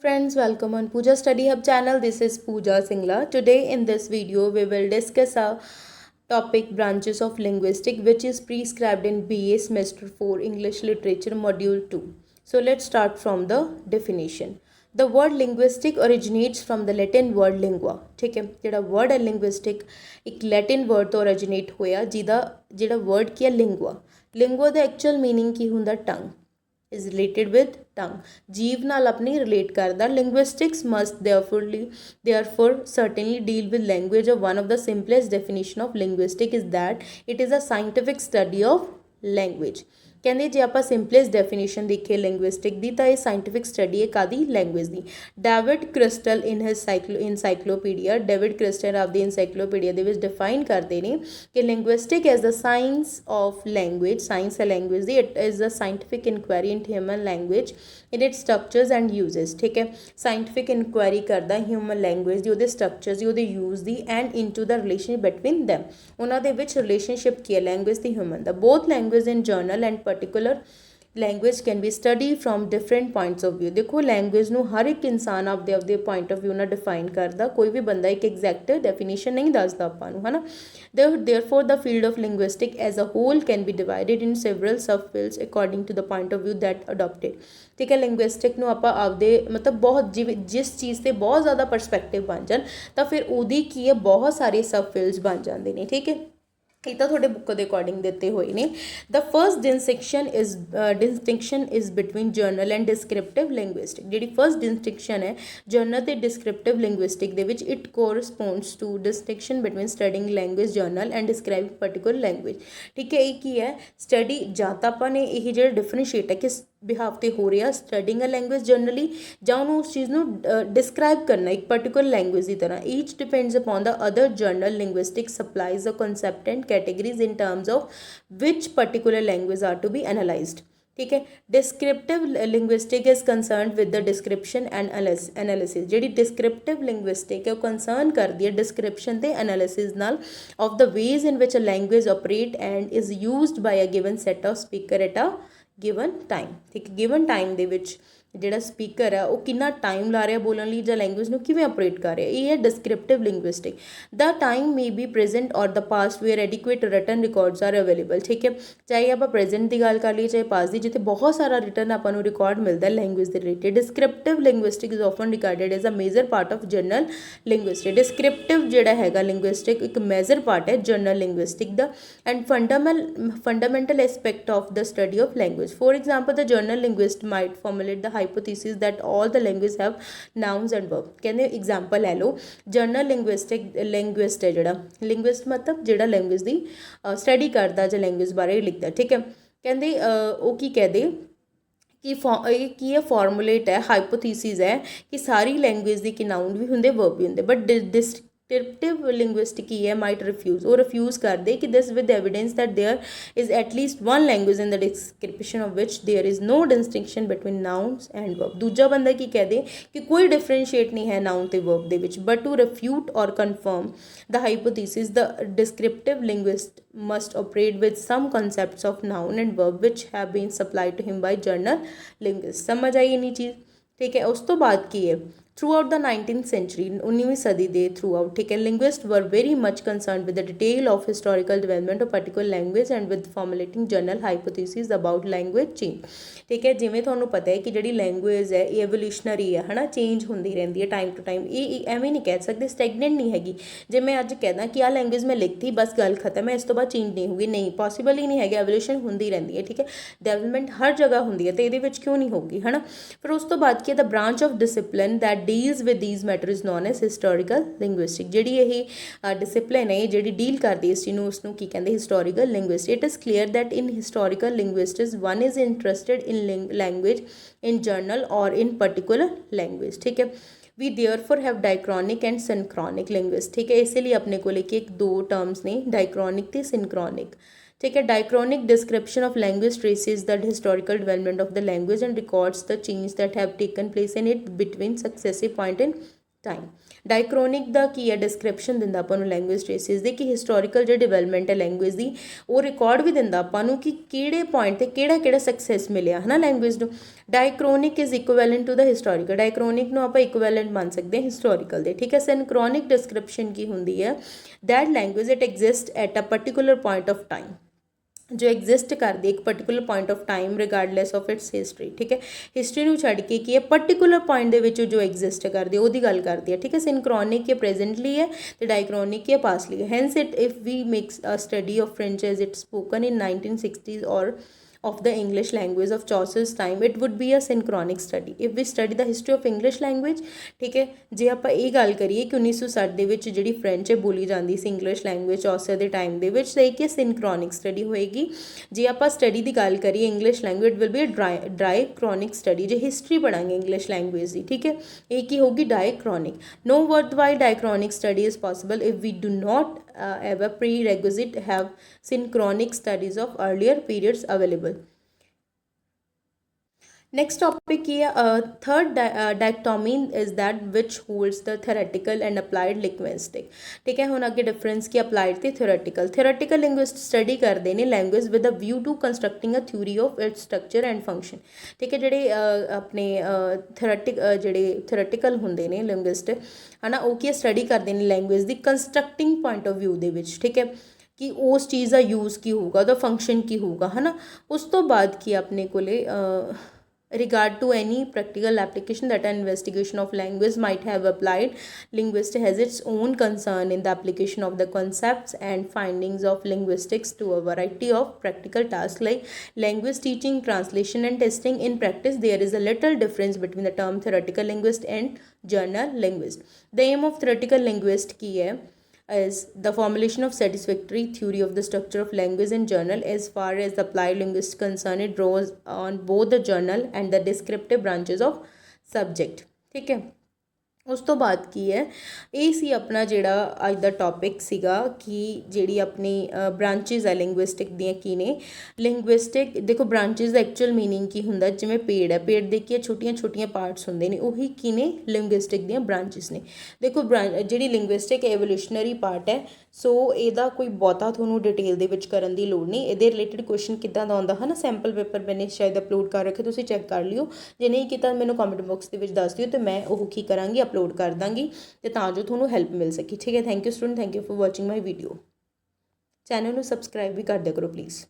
Friends, welcome on Pooja Study Hub channel. This is Pooja Singla. Today in this video we will discuss a topic branches of linguistic which is prescribed in BA semester 4 English literature module 2. So let's start from the definition. The word linguistic originates from the Latin word lingua. ठीक है, ਜਿਹੜਾ word है linguistic एक Latin word ਤੋਂ originate ਹੋਇਆ ਜਿਹਦਾ ਜਿਹੜਾ word ਕੀ ਹੈ lingua. Lingua ਦਾ actual meaning ਕੀ ਹੁੰਦਾ tongue. is related with tongue जीव नाल अपनी relate करदा linguistics must therefore certainly deal with language of one of the simplest definition of linguistic is that it is a scientific study of language ਕਹਿੰਦੇ ਜੇ ਆਪਾਂ simplest definition ਦੇਖੀਏ linguistic ਦੀ ਤਾਂ ਇਹ ਸਾਇੰਟਿਫਿਕ ਸਟੱਡੀ ਹੈ ਕਾਦੀ ਲੈਂਗੁਏਜ ਦੀ David Crystal in his encyclopedia David Crystal ਆਪਦੀ ਇਨਸਾਈਕਲੋਪੀਡੀਆ ਦੇ ਵਿੱਚ ਡਿਫਾਈਨ ਕਰਦੇ ਨੇ ਕਿ linguistic as the science of language science ਹੈ ਲੈਂਗੁਏਜ ਦੀ it is a scientific inquiry in human language in it structures and uses ਠੀਕ ਹੈ ਸਾਇੰਟਿਫਿਕ ਇਨਕੁਆਇਰੀ ਕਰਦਾ ਹਿਊਮਨ ਲੈਂਗੁਏਜ ਦੀ ਉਹਦੇ ਸਟਰਕਚਰਸ ਦੀ ਉਹਦੇ ਯੂਜ਼ ਦੀ and into the relationship between them ਉਹਨਾਂ ਦੇ ਵਿੱਚ ਰਿਲੇਸ਼ਨਸ਼ਿਪ ਕੀ ਹੈ ਲੈਂਗੁਏਜ ਤੇ human the both language in general and particular language can be studied from different points of view देखो language ਨੂੰ ਹਰ ਇੱਕ ਇਨਸਾਨ ਆਪਦੇ point of view ਨਾਲ define ਕਰਦਾ ਕੋਈ ਵੀ ਬੰਦਾ ਇੱਕ exact definition ਨਹੀਂ ਦੱਸਦਾ ਆਪਾਂ ਨੂੰ ਹਨਾ therefore the field of linguistic as a whole can be divided in several subfields according to the point of view that adopted ਠੀਕ ਹੈ linguistic ਨੂੰ ਆਪਾਂ ਆਪਦੇ ਮਤਲਬ ਬਹੁਤ ਜਿਸ ਚੀਜ਼ ਤੇ ਬਹੁਤ ਜ਼ਿਆਦਾ ਪਰਸਪੈਕਟਿਵ ਬਣ ਜਾਣ ਤਾਂ ਫਿਰ ਉਹਦੀ ਕੀ ਹੈ ਬਹੁਤ ਸਾਰੇ subfields ਬਣ ਜਾਂਦੇ ਨੇ ਠੀਕ ਹੈ ਇਹ ਤਾਂ ਤੁਹਾਡੇ ਬੁੱਕ ਦੇ ਅਕੋਰਡਿੰਗ ਦਿੱਤੇ ਹੋਏ ਨੇ the first distinction is between general and descriptive linguistic ਜਿਹੜੀ ਫਰਸਟ ਡਿਸਟਿੰਕਸ਼ਨ ਹੈ ਜਰਨਲ ਤੇ ਡਿਸਕ੍ਰਿਪਟਿਵ ਲਿੰਗੁਇਸਟਿਕ ਦੇ ਵਿੱਚ it corresponds to distinction between studying language general and describing particular language ਠੀਕ ਹੈ ਇਹ ਕੀ ਹੈ ਸਟੱਡੀ ਜਾਂ ਤਾਂ ਆਪਾਂ ਨੇ ਇਹ ਜਿਹੜਾ ਡਿਫਰੈਂਸ਼ੀਏਟ ਹੈ ਕਿ ਬਿਹਾਵ 'ਤੇ ਹੋ ਰਿਹਾ ਸਟੱਡਿੰਗ ਅ ਲੈਂਗੁਏਜ ਜਰਨਲੀ ਜਾਂ ਉਹਨੂੰ ਉਸ ਚੀਜ਼ ਨੂੰ ਡਿਸਕ੍ਰਾਈਬ ਕਰਨਾ ਇੱਕ ਪਰਟੀਕੁਲਰ ਲੈਂਗੁਏਜ ਦੀ ਤਰ੍ਹਾਂ each depends upon the other general linguistic supplies a concept and categories in terms of which particular language are to be analyzed ठीक है descriptive linguistic is concerned with the description and analysis ਜਿਹੜੀ descriptive linguistic है वो concern करती है description ਤੇ analysis ਨਾਲ of the ways in which a language operate and is used by a given set of speaker at a given time ਠੀਕ given time ਦੇ ਵਿੱਚ ਜਿਹੜਾ ਸਪੀਕਰ ਹੈ ਉਹ ਕਿੰਨਾ ਟਾਈਮ ਲਾ ਰਿਹਾ ਬੋਲਣ ਲਈ ਜਾਂ ਲੈਂਗੁਏਜ ਨੂੰ ਕਿਵੇਂ ਆਪਰੇਟ ਕਰ ਰਿਹਾ ਇਹ ਹੈ ਡਿਸਕ੍ਰਿਪਟਿਵ ਲਿੰਗੁਇਸਟਿਕ ਦਾ time may be present or the past where adequate written records are available ਠੀਕ ਹੈ ਚਾਹੇ ਆਪਾਂ ਪ੍ਰੈਜ਼ੈਂਟ ਦੀ ਗੱਲ ਕਰ ਲਈਏ ਚਾਹੇ ਪਾਸਟ ਦੀ ਜਿੱਥੇ ਬਹੁਤ ਸਾਰਾ ਰਿਟਨ ਆਪਾਂ ਨੂੰ ਰਿਕਾਰਡ ਮਿਲਦਾ ਲੈਂਗੁਏਜ ਦੇ related descriptive linguistic is often regarded as a major part of general linguistic descriptive ਜਿਹੜਾ ਹੈਗਾ ਲਿੰਗੁਇਸਟਿਕ ਇੱਕ ਮੇਜਰ ਪਾਰਟ ਹੈ ਜਰਨਲ ਲਿੰਗੁਇਸਟਿਕ ਦਾ and fundamental aspect of the study of language for example the general linguist might formulate the hypothesis that all the languages have nouns and verb ਕਹਿੰਦੇ example ਲੈ ਲਓ general ਲਿੰਗੁਇਸਟ ਹੈ ਜਿਹੜਾ ਲਿੰਗੁਇਸਟ ਮਤਲਬ ਜਿਹੜਾ language ਦੀ study ਕਰਦਾ ਜਾਂ ਲੈਂਗੁਏਜ ਬਾਰੇ ਲਿਖਦਾ ਠੀਕ ਹੈ ਕਹਿੰਦੇ ਉਹ ਕੀ ਕਹਦੇ ਕਿ ਇਹ ਕੀ ਹੈ ਫਾਰਮੂਲੇਟ ਹੈ ਹਾਈਪੋਥੀਸਿਸ ਹੈ ਕਿ ਸਾਰੀ ਲੈਂਗੁਏਜ ਦੀ ਕਿ ਨਾਊਨ ਵੀ ਹੁੰਦੇ ਵਰਬ ਵੀ ਹੁੰਦੇ ਬਟ descriptive linguistic ਕੀ ਹੈ might refuse ਉਹ refuse ਕਰਦੇ ਕਿ this with evidence that there is at least one language in the description of which there is no distinction between nouns and verb ਦੂਜਾ ਬੰਦਾ ਕੀ ਕਹਦੇ ਕਿ ਕੋਈ differentiate ਨਹੀਂ ਹੈ noun ਤੇ verb ਦੇ ਵਿੱਚ but to refute or confirm the hypothesis the descriptive linguist must operate with some concepts of noun and verb which have been supplied to him by journal linguist ਸਮਝ ਆਈ ਇੰਨੀ ਚੀਜ਼ ਠੀਕ ਹੈ ਉਸ ਤੋਂ ਬਾਅਦ ਕੀ ਹੈ throughout the 19th century 19ਵੀਂ ਸਦੀ ਦੇ throughout ਠੀਕ ਹੈ linguists were very much concerned with the detail of historical development of particular language and with formulating general hypotheses about language change ਠੀਕ ਹੈ ਜਿਵੇਂ ਤੁਹਾਨੂੰ ਪਤਾ ਹੈ ਕਿ ਜਿਹੜੀ ਲੈਂਗੁਏਜ ਹੈ ਇਹ ਐਵੋਲੂਸ਼ਨਰੀ ਹੈ ਹਨਾ ਚੇਂਜ ਹੁੰਦੀ ਰਹਿੰਦੀ ਹੈ ਟਾਈਮ ਟੂ ਟਾਈਮ ਇਹ ਐਵੇਂ ਨਹੀਂ ਕਹਿ ਸਕਦੇ ਸਟੈਗਨੈਂਟ ਨਹੀਂ ਹੈਗੀ ਜੇ ਮੈਂ ਅੱਜ ਕਹਿਦਾ ਕਿ ਆਹ ਲੈਂਗੁਏਜ ਮੈਂ ਲਿਖਤੀ ਬਸ ਗੱਲ ਖਤਮ ਹੈ ਇਸ ਤੋਂ ਬਾਅਦ ਚੇਂਜ ਨਹੀਂ ਹੋਊਗੀ ਨਹੀਂ ਪੋਸੀਬਲ ਹੀ ਨਹੀਂ ਹੈਗਾ ਐਵੋਲੂਸ਼ਨ ਹੁੰਦੀ ਰਹਿੰਦੀ ਹੈ ਠੀਕ ਹੈ ਡਿਵੈਲਪਮੈਂਟ ਹਰ ਜਗ੍ਹਾ ਹੁੰਦੀ ਹੈ ਤੇ ਇਹਦੇ ਵਿੱਚ ਕਿਉਂ ਨਹੀਂ ਹੋਊਗੀ ਹਨਾ ਫਿਰ ਉਸ ਤੋਂ ਬਾਅਦ ਕੀ ਹੈ the branch of discipline that deals with these matters known as historical linguistic ਜਿਹੜੀ ਇਹ ਡਿਸਿਪਲਿਨ ਹੈ ਜਿਹੜੀ ਡੀਲ ਕਰਦੀ ਇਸ ਚੀਜ਼ ਨੂੰ ਉਸ ਨੂੰ ਕੀ ਕਹਿੰਦੇ historical linguistic it is clear that in historical linguistics one is interested in language in general or in particular language ਠੀਕ ਹੈ we therefore have diachronic and synchronic linguists ਠੀਕ ਹੈ ਇਸੇ ਲਈ ਆਪਣੇ ਕੋਲ ਇੱਕ ਦੋ ਟਰਮਸ ਨੇ diachronic ਤੇ synchronic ठीक है diachronic description of language traces the historical development of the language and records the change that have taken place in it between successive point in time. Diachronic ਦਾ ਕੀ ਹੈ, ਡਿਸਕ੍ਰਿਪਸ਼ਨ ਦਿੰਦਾ ਆਪਾਂ ਨੂੰ ਲੈਂਗੁਏਜ ਟ੍ਰੇਸਿਸ ਦੀ, ਕਿ ਹਿਸਟੋਰੀਕਲ ਜਿਹੜੀ ਡਿਵੈਲਪਮੈਂਟ ਹੈ language ਦੀ, ਉਹ ਰਿਕਾਰਡ ਵੀ ਦਿੰਦਾ ਆਪਾਂ ਨੂੰ ਕਿ ਕਿਹੜੇ ਪੁਆਇੰਟ 'ਤੇ ਕਿਹੜਾ ਕਿਹੜਾ ਸਕਸੈਸ ਮਿਲਿਆ ਹੈ ਨਾ ਲੈਂਗੁਏਜ ਨੂੰ। ਡਾਇਕ੍ਰੋਨਿਕ ਇਜ਼ ਇਕੁਇਵੈਲੈਂਟ ਟੂ ਦਾ ਹਿਸਟੋਰੀਕਲ, ਡਾਇਕ੍ਰੋਨਿਕ ਨੂੰ ਆਪਾਂ ਇਕੁਇਵੈਲੈਂਟ ਮੰਨ ਸਕਦੇ ਹਾਂ ਹਿਸਟੋਰੀਕਲ ਦੇ, ਠੀਕ ਹੈ। ਸਿਨਕ੍ਰੋਨਿਕ ਡਿਸਕ੍ਰਿਪਸ਼ਨ ਕੀ ਹੁੰਦੀ ਹੈ, that language it exist at a particular point of time, ਜੋ ਐਗਜ਼ਿਸਟ ਕਰਦੀ ਇੱਕ particular point of time regardless of its history, ਠੀਕ ਹੈ। ਹਿਸਟਰੀ ਨੂੰ ਛੱਡ ਕੇ ਕੀ ਹੈ, ਪਰਟੀਕੂਲਰ ਪੁਆਇੰਟ ਦੇ ਵਿੱਚ ਜੋ ਐਗਜ਼ਿਸਟ ਕਰਦੀ ਹੈ ਉਹਦੀ ਗੱਲ ਕਰਦੀ ਹੈ, ਠੀਕ ਹੈ। ਸਿਨਕ੍ਰੋਨਿਕ ਇਹ ਪ੍ਰੈਜ਼ੈਂਟਲੀ ਹੈ ਅਤੇ ਡਾਇਕ੍ਰੋਨਿਕ ਇਹ ਪਾਸਟਲੀ ਹੈ। Hence it if we makes a study of French as it spoken in 1960s or of the English language of Chaucer's time, it would be a synchronic study if we study the history of English language, ਠੀਕ ਹੈ। ਜੇ ਆਪਾਂ ਇਹ ਗੱਲ ਕਰੀਏ ਕਿ 1960 ਦੇ ਵਿੱਚ ਜਿਹੜੀ ਫਰੈਂਚ ਹੈ ਬੋਲੀ ਜਾਂਦੀ ਸੀ ਇੰਗਲਿਸ਼ ਲੈਂਗੁਏਜ ਚੌਸਰ ਦੇ ਟਾਈਮ ਦੇ ਵਿੱਚ, ਤਾਂ ਇਹ ਕਿ ਸਿਨਕ੍ਰੋਨਿਕ ਸਟੱਡੀ ਹੋਏਗੀ। ਜੇ ਆਪਾਂ ਸਟੱਡੀ ਦੀ ਗੱਲ ਕਰੀਏ English language will be diachronic study, ਜੇ ਹਿਸਟਰੀ ਪੜਾਂਗੇ ਇੰਗਲਿਸ਼ ਲੈਂਗੁਏਜ ਦੀ, ਠੀਕ ਹੈ, ਇਹ ਕੀ ਹੋਊਗੀ diachronic. No worthwhile diachronic study is possible if we do not ever prerequisite have synchronic studies of earlier periods available. Next topic ਕੀ ਹੈ, third dichotomy is that which holds the theoretical and applied linguistic, ਠੀਕ ਹੈ। ਹੁਣ ਅੱਗੇ difference ਕੀ applied ਅਤੇ theoretical. Theoretical linguist study ਕਰਦੇ ਨੇ language with a view to constructing a theory of its structure and function, ਠੀਕ ਹੈ। ਜਿਹੜੇ ਆਪਣੇ ਥਿਓਰੈਟੀਕਲ ਹੁੰਦੇ ਨੇ ਲਿੰਗੁਇਸਟ ਹੈ ਨਾ, ਉਹ ਕੀ ਸਟੱਡੀ ਕਰਦੇ ਨੇ language the ਕੰਸਟਰਕਟਿੰਗ point of view ਦੇ ਵਿੱਚ, ਠੀਕ ਹੈ, ਕਿ ਉਸ ਚੀਜ਼ ਦਾ ਯੂਜ਼ ਕੀ ਹੋਊਗਾ, ਉਹਦਾ ਫੰਕਸ਼ਨ ਕੀ ਹੋਊਗਾ, ਹੈ ਨਾ। ਉਸ ਤੋਂ ਬਾਅਦ ਕੀ ਆਪਣੇ ਕੋਲੇ regard to any practical application that an investigation of language might have applied, linguist has its own concern in the application of the concepts and findings of linguistics to a variety of practical tasks like language teaching, translation and testing. In practice there is a little difference between the term theoretical linguist and journal linguist. The aim of theoretical linguist की है is the formulation of satisfactory theory of the structure of language in journal. As far as the applied linguist is concerned, it draws on both the journal and the descriptive branches of subject, ठीक है। ਉਸ ਤੋਂ ਬਾਅਦ ਕੀ ਹੈ, ਇਹ ਸੀ ਆਪਣਾ ਜਿਹੜਾ ਅੱਜ ਦਾ ਟੌਪਿਕ ਸੀਗਾ ਕਿ ਜਿਹੜੀ ਆਪਣੀ ਬ੍ਰਾਂਚਿਸ ਹੈ ਲਿੰਗੁਇਸਟਿਕ ਦੀਆਂ ਕੀ ਨੇ। ਲਿੰਗੁਇਸਟਿਕ ਦੇਖੋ ਬ੍ਰਾਂਚਿਸ ਦਾ ਐਕਚੁਅਲ ਮੀਨਿੰਗ ਕੀ ਹੁੰਦਾ, ਜਿਵੇਂ ਪੇੜ ਹੈ, ਪੇੜ ਦੇ ਕੀ ਛੋਟੀਆਂ ਛੋਟੀਆਂ ਪਾਰਟਸ ਹੁੰਦੇ ਨੇ, ਉਹੀ ਕੀ ਨੇ ਲਿੰਗੁਇਸਟਿਕ ਦੀਆਂ ਬ੍ਰਾਂਚਿਸ ਨੇ। ਦੇਖੋ ਜਿਹੜੀ ਲਿੰਗੁਇਸਟਿਕ ਐਵੋਲਿਊਸ਼ਨਰੀ ਪਾਰਟ ਹੈ, ਸੋ ਇਹਦਾ ਕੋਈ ਬਹੁਤਾ ਤੁਹਾਨੂੰ ਡਿਟੇਲ ਦੇ ਵਿੱਚ ਕਰਨ ਦੀ ਲੋੜ ਨਹੀਂ। ਇਹਦੇ ਰਿਲੇਟਡ ਕੁਐਸਚਨ ਕਿੱਦਾਂ ਦਾ ਆਉਂਦਾ ਹੈ ਨਾ, ਸੈਂਪਲ ਪੇਪਰ ਮੈਨੇ ਸ਼ਾਇਦ ਅਪਲੋਡ ਕਰ ਰੱਖੇ, ਤੁਸੀਂ ਚੈੱਕ ਕਰ ਲਿਓ। ਜੇ ਨਹੀਂ ਕੀਤਾ ਮੈਨੂੰ ਕਮੈਂਟ ਬਾਕਸ ਦੇ ਵਿੱਚ ਦੱਸ ਦਿਓ ਅਤੇ ਮੈਂ ਉਹ ਕੀ ਕਰਾਂਗੀ ਅਪਲੋਡ ਕਰ ਦਾਂਗੀ, ਤੇ ਤਾਂ ਜੋ ਤੁਹਾਨੂੰ ਹੈਲਪ ਮਿਲ ਸਕੇ, ਠੀਕ ਹੈ। Thank you student, thank you for watching my video. Channel ਨੂੰ ਸਬਸਕ੍ਰਾਈਬ ਵੀ ਕਰ ਦਿਆ ਕਰੋ ਪਲੀਜ਼।